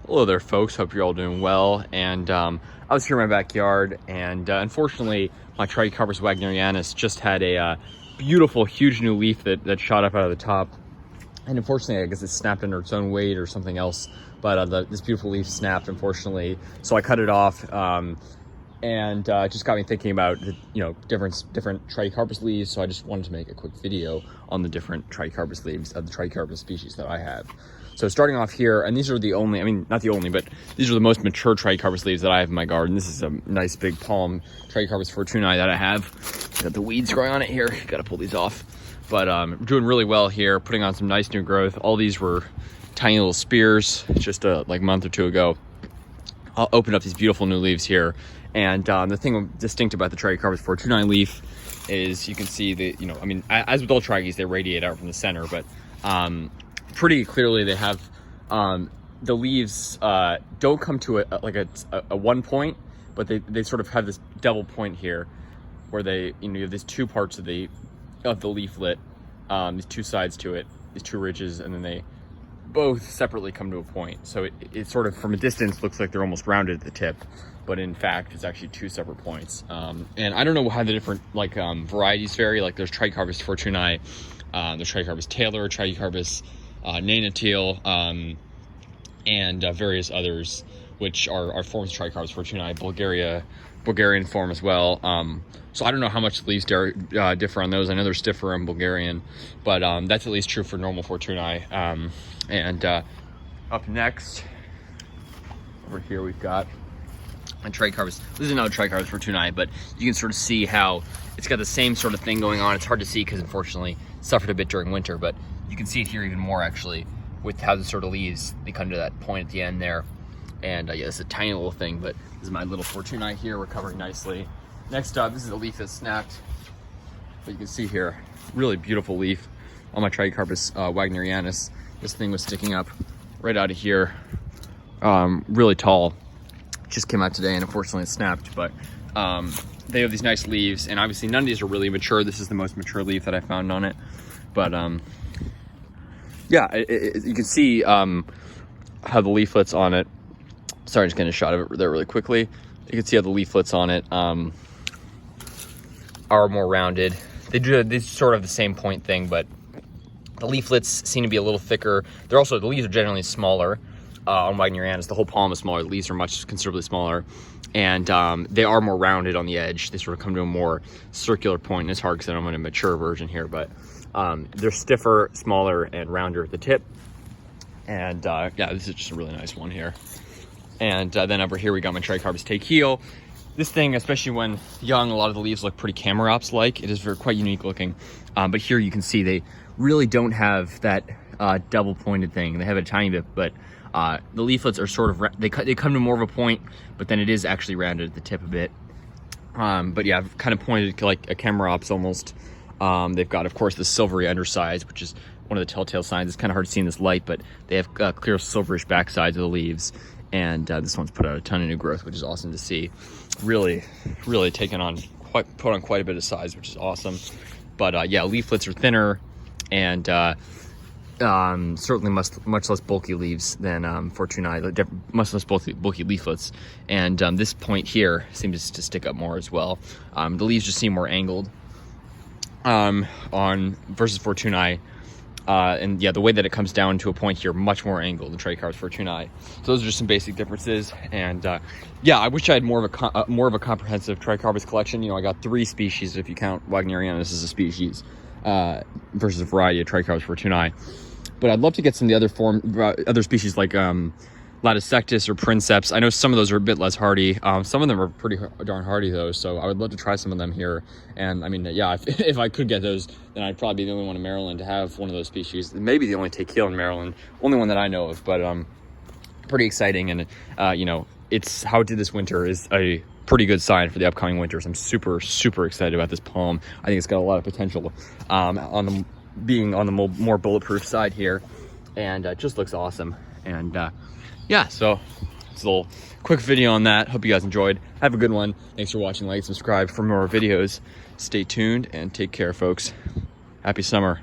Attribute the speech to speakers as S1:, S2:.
S1: Hello there, folks. Hope you're all doing well. And I was here in my backyard, and unfortunately, my Trachycarpus wagnerianus just had a beautiful, huge new leaf that shot up out of the top. And unfortunately, I guess it snapped under its own weight or something else. But this beautiful leaf snapped, unfortunately. So I cut it off, and it just got me thinking about different Trachycarpus leaves. So I just wanted to make a quick video on the different Trachycarpus leaves of the Trachycarpus species that I have. So starting off here, and these are the only, I mean, not the only, but these are the most mature Trachycarpus leaves that I have in my garden. This is a nice big palm Trachycarpus fortunei that I have. Got the weeds growing on it here. Got to pull these off. But doing really well here, putting on some nice new growth. All these were tiny little spears just like a month or two ago. I'll open up these beautiful new leaves here. And the thing distinct about the Trachycarpus fortunei leaf is you can see the, as with all trachys, they radiate out from the center, but pretty clearly they have the leaves don't come to a one point, but they sort of have this double point here where they you have these two parts of the leaflet, these two sides to it, these two ridges, and then they both separately come to a point. So it sort of from a distance looks like they're almost rounded at the tip, but in fact it's actually two separate points. And I don't know how the different varieties vary. Like there's Trachycarpus fortunei, there's Trachycarpus Taylor, Trachycarpus Nanatil, and various others, which are forms of Trachycarpus fortunei, Bulgarian form as well. So I don't know how much the leaves differ on those. I know they're stiffer on Bulgarian, but that's at least true for normal fortunei. And up next, over here we've got a Trachycarpus. This is another Trachycarpus fortunei, but you can sort of see how it's got the same sort of thing going on. It's hard to see because unfortunately it suffered a bit during winter, but you can see it here even more actually with how the sort of leaves, they come to that point at the end there. And yeah, it's a tiny little thing, but this is my little fortunei here, recovering nicely. Next up, this is a leaf that snapped, but you can see here, really beautiful leaf on my Trachycarpus wagnerianus. This thing was sticking up right out of here, really tall. Just came out today, and unfortunately it snapped, but they have these nice leaves, and obviously none of these are really mature. This is the most mature leaf that I found on it, but yeah, you can see how the leaflets on it, sorry, just getting a shot of it there really quickly. You can see how the leaflets on it are more rounded. They sort of the same point thing, but the leaflets seem to be a little thicker. The leaves are generally smaller on wagnerianus. The whole palm is smaller. The leaves are considerably smaller, and they are more rounded on the edge. They sort of come to a more circular point. And it's hard because I'm in a mature version here, but they're stiffer, smaller, and rounder at the tip. And yeah, this is just a really nice one here. And then over here we got my Trachycarpus takil. This thing, especially when young, a lot of the leaves look pretty Camerops-like. It is quite unique looking. But here you can see they really don't have that double-pointed thing. They have a tiny bit, but the leaflets are sort of, they come to more of a point, but then it is actually rounded at the tip a bit. But yeah, I've kind of pointed like a Camerops almost. They've got, of course, the silvery undersides, which is one of the telltale signs. It's kind of hard to see in this light, but they have clear silverish backsides of the leaves. And this one's put out a ton of new growth, which is awesome to see. Really, really put on quite a bit of size, which is awesome. But yeah, leaflets are thinner, and certainly much less bulky leaves than fortunei, much less bulky leaflets. And this point here seems to stick up more as well. The leaves just seem more angled versus fortunei. And yeah, the way that it comes down to a point here, much more angled than Trachycarpus fortunei. So those are just some basic differences. And yeah, I wish I had more of a comprehensive Trachycarpus collection. I got 3 species if you count wagnerianus as a species, versus a variety of Trachycarpus fortunei. But I'd love to get some of the other species like Latisectus or Princeps. I know some of those are a bit less hardy. Some of them are pretty darn hardy though, so I would love to try some of them here. And I mean, yeah, if I could get those, then I'd probably be the only one in Maryland to have one of those species. Maybe the only takil in Maryland, only one that I know of, but pretty exciting. And it's how it did this winter is a pretty good sign for the upcoming winters. I'm super, super excited about this palm. I think it's got a lot of potential being on the more bulletproof side here, and it just looks awesome. And yeah, so it's a little quick video on that. Hope you guys enjoyed. Have a good one. Thanks for watching. Like, subscribe for more videos. Stay tuned and take care, folks. Happy summer.